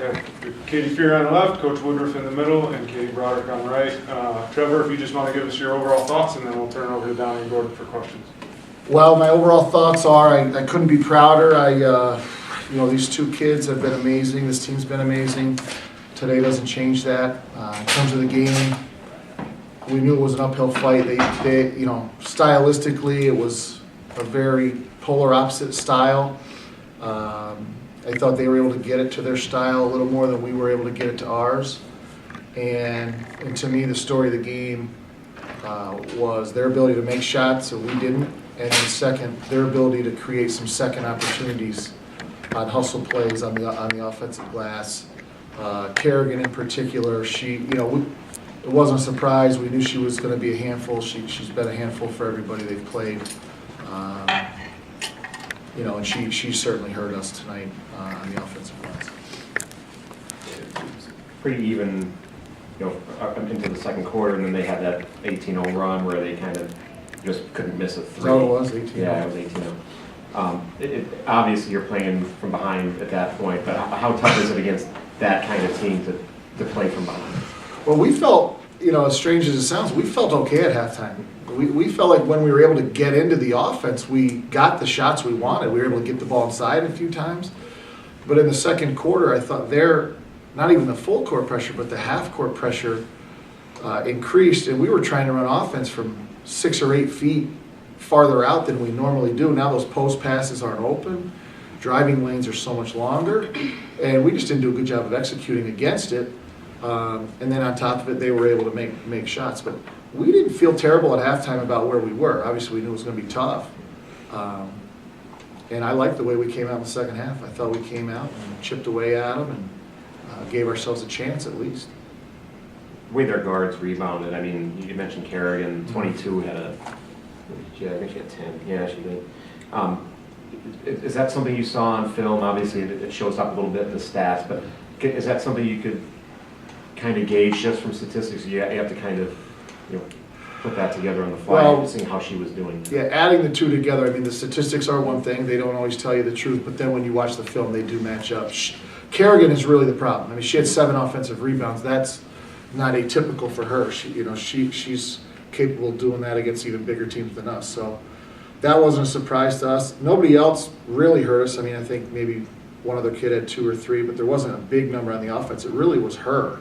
Okay. Katie Feehery on the left, Coach Woodruff in the middle, and Katie Broderick on the right. Trevor, if you just want to give us your overall thoughts, and then we'll turn it over to Donnie and Gordon for questions. Well, my overall thoughts are I couldn't be prouder. These two kids have been amazing. This team's been amazing. Today doesn't change that. In terms of the game, we knew it was an uphill fight. They stylistically, it was a very polar opposite style. I thought they were able to get it to their style a little more than we were able to get it to ours. And to me, the story of the game was their ability to make shots that we didn't, and then second, their ability to create some second opportunities on hustle plays on the offensive glass. Kerrigan in particular, it wasn't a surprise. We knew she was going to be a handful. She's been a handful for everybody they've played. And she certainly hurt us tonight on the offensive glass. Pretty even, up into the second quarter, and then they had that 18-0 run where they kind of just couldn't miss a three. Oh, it was 18-0. Yeah, it was 18-0. Obviously, you're playing from behind at that point, but how tough is it against that kind of team to play from behind? Well, we felt, as strange as it sounds, we felt okay at halftime. We felt like when we were able to get into the offense, we got the shots we wanted. We were able to get the ball inside a few times. But in the second quarter, I thought not even the full court pressure, but the half court pressure increased, and we were trying to run offense from 6 or 8 feet farther out than we normally do. Now those post passes aren't open. Driving lanes are so much longer, and we just didn't do a good job of executing against it. And then on top of it, they were able to make shots. But we didn't feel terrible at halftime about where we were. Obviously, we knew it was going to be tough. And I liked the way we came out in the second half. I thought we came out and chipped away at them and gave ourselves a chance at least. The way their guards rebounded, I mean, you mentioned Kerrigan, 22 had I think she had 10. Yeah, she did. Is that something you saw on film? Obviously, it shows up a little bit in the stats, but is that something you could kind of gauge just from statistics? You have to kind of put that together on the fly, seeing how she was doing. Yeah, adding the two together, I mean, the statistics are one thing. They don't always tell you the truth, but then when you watch the film, they do match up. Kerrigan is really the problem. I mean, she had 7 offensive rebounds. That's not atypical for her. She's capable of doing that against even bigger teams than us. So that wasn't a surprise to us. Nobody else really hurt us. I mean, I think maybe one other kid had 2 or 3, but there wasn't a big number on the offense. It really was her.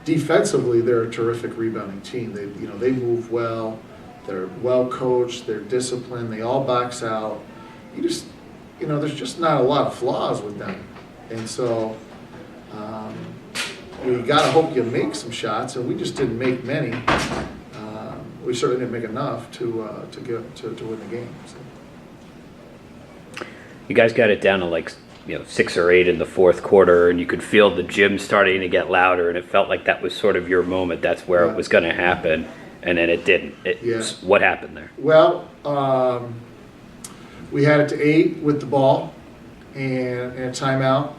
Defensively, they're a terrific rebounding team. They move well. They're well coached. They're disciplined. They all box out. There's just not a lot of flaws with them. And so you got to hope you make some shots, and we just didn't make many. We certainly didn't make enough to win the game. So. You guys got it down to 6 or 8 in the fourth quarter, and you could feel the gym starting to get louder, and it felt like that was sort of your moment. That's where it was going to happen, and then it didn't. What happened there? Well, we had it to 8 with the ball and a timeout,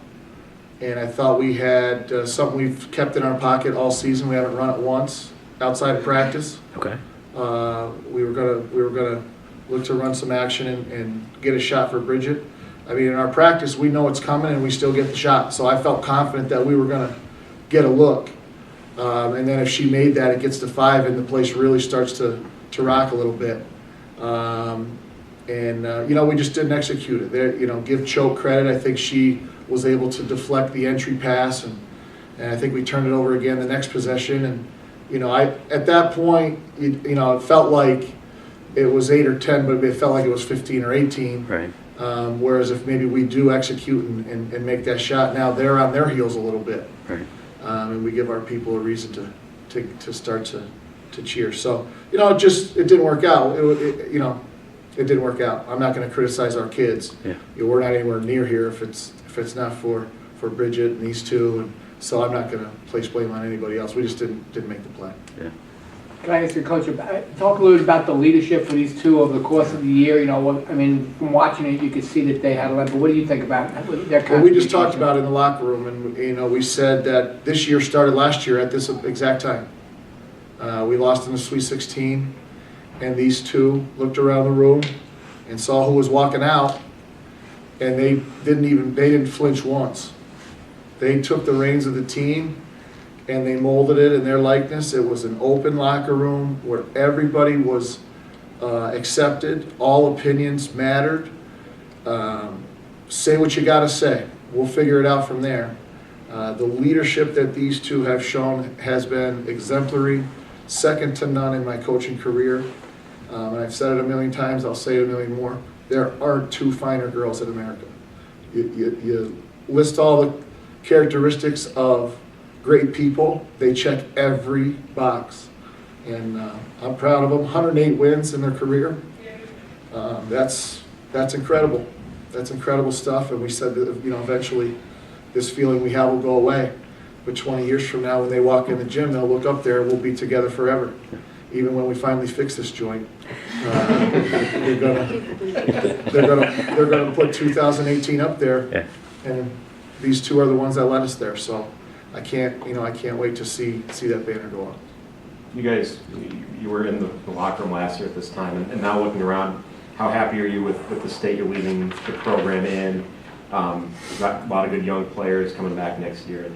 and I thought we had something we've kept in our pocket all season. We haven't run it once outside of practice. Okay. We were gonna look to run some action and get a shot for Bridget. I mean, in our practice, we know it's coming, and we still get the shot. So I felt confident that we were going to get a look. And then if she made that, it gets to 5, and the place really starts to rock a little bit. We just didn't execute it. There, give Choke credit. I think she was able to deflect the entry pass, and I think we turned it over again the next possession. And at that point, it felt like it was 8 or 10, but it felt like it was 15 or 18. Right. Whereas if maybe we do execute and make that shot, now they're on their heels a little bit. Right. And we give our people a reason to start to cheer. So, it didn't work out. It didn't work out. I'm not going to criticize our kids. Yeah. We're not anywhere near here if it's not for Bridget and these two. And so I'm not going to place blame on anybody else. We just didn't make the play. Yeah. Can I ask you, Coach, talk a little bit about the leadership for these two over the course of the year? From watching it, you could see that they had a lot, but what do you think about their contribution? Well, we just talked about it in the locker room, and we said that this year started last year at this exact time. We lost in the Sweet 16, and these two looked around the room and saw who was walking out, and they didn't flinch once. They took the reins of the team and they molded it in their likeness. It was an open locker room where everybody was accepted. All opinions mattered. Say what you got to say. We'll figure it out from there. The leadership that these two have shown has been exemplary, second to none in my coaching career. And I've said it a million times, I'll say it a million more. There aren't two finer girls in America. You list all the characteristics of great people, they check every box. And I'm proud of them. 108 wins in their career. That's incredible. That's incredible stuff. And we said that, eventually this feeling we have will go away. But 20 years from now, when they walk in the gym, they'll look up there and we'll be together forever. Even when we finally fix this joint, they're gonna put 2018 up there, and these two are the ones that led us there. So I can't wait to see that banner go up. You guys, you were in the locker room last year at this time, and now looking around, how happy are you with the state you're leaving the program in? You've got a lot of good young players coming back next year,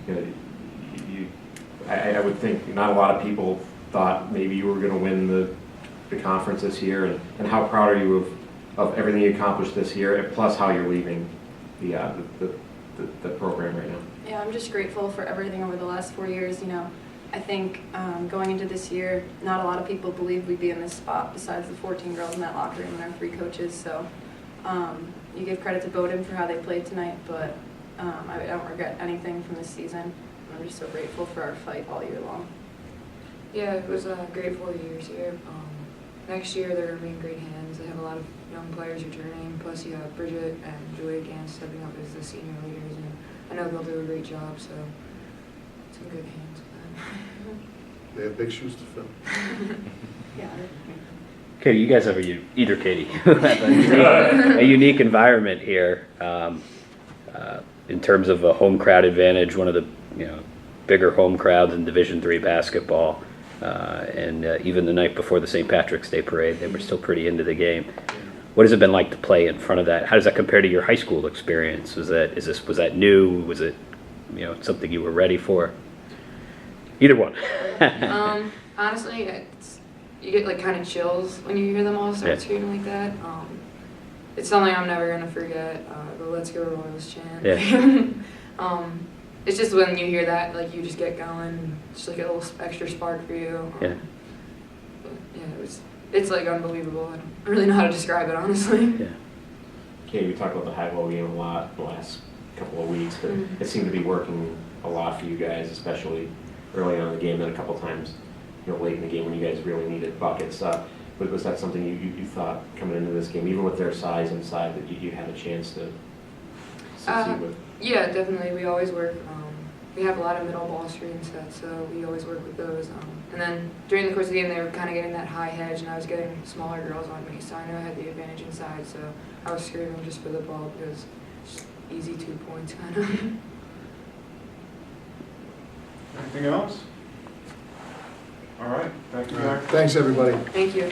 and I would think not a lot of people thought maybe you were going to win the conference this year, and how proud are you of everything you accomplished this year, and plus how you're leaving the program right now? Yeah, I'm just grateful for everything over the last 4 years. I think going into this year, not a lot of people believed we'd be in this spot besides the 14 girls in that locker room and our 3 coaches. So you give credit to Bowdoin for how they played tonight, but I don't regret anything from this season. I'm just so grateful for our fight all year long. Yeah, it was a great 4 years here. Next year they're going to be in great hands. They have a lot of young players returning, plus you have Bridget and Julia Gans stepping up as the senior leaders, and I know they'll do a great job, so it's in good hands with them. They have big shoes to fill. Yeah. Katie, you guys have Katie, have a unique environment here in terms of a home crowd advantage. One of the bigger home crowds in Division III basketball, and even the night before the St. Patrick's Day parade, they were still pretty into the game. What has it been like to play in front of that? How does that compare to your high school experience? Was that new? Was it something you were ready for? Either one. Honestly, you get like kind of chills when you hear them all start screaming like that. It's something I'm never gonna forget. The "Let's Go Royals" chant. Yeah. It's just when you hear that, like you just get going. It's like a little extra spark for you. Yeah. But yeah, it's like unbelievable. I don't really know how to describe it, honestly. Yeah. Katie, we talked about the high-low game a lot the last couple of weeks, but it seemed to be working a lot for you guys, especially early on in the game, and a couple times, late in the game when you guys really needed buckets. But was that something you thought coming into this game, even with their size inside, that you had a chance to succeed with? Yeah, definitely. We always work. We have a lot of middle ball screen sets, so we always work with those. And then during the course of the game, they were kind of getting that high hedge, and I was getting smaller girls on me, so I knew I had the advantage inside. So I was screaming just for the ball because it's just easy 2 points, kind of. Anything else? All right. Thank you, Zach. Thanks, everybody. Thank you.